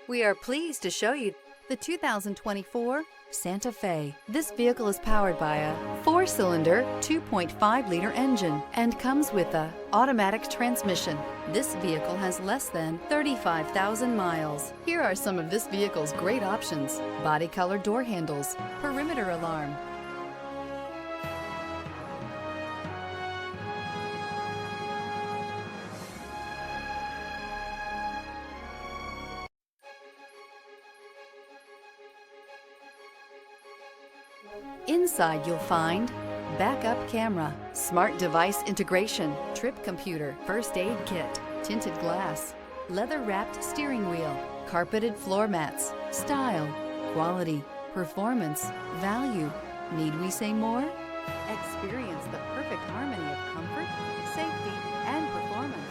We are pleased to show you the 2024 Santa Fe. This vehicle is powered by a 4-cylinder, 2.5-liter engine and comes with a automatic transmission. This vehicle has less than 35,000 miles. Here are some of this vehicle's great options: body color door handles, perimeter alarm, inside you'll find backup camera, smart device integration, trip computer, first aid kit, tinted glass, leather-wrapped steering wheel, carpeted floor mats. Style, quality, performance, value. Need we say more? Experience the perfect harmony of comfort, safety, and performance.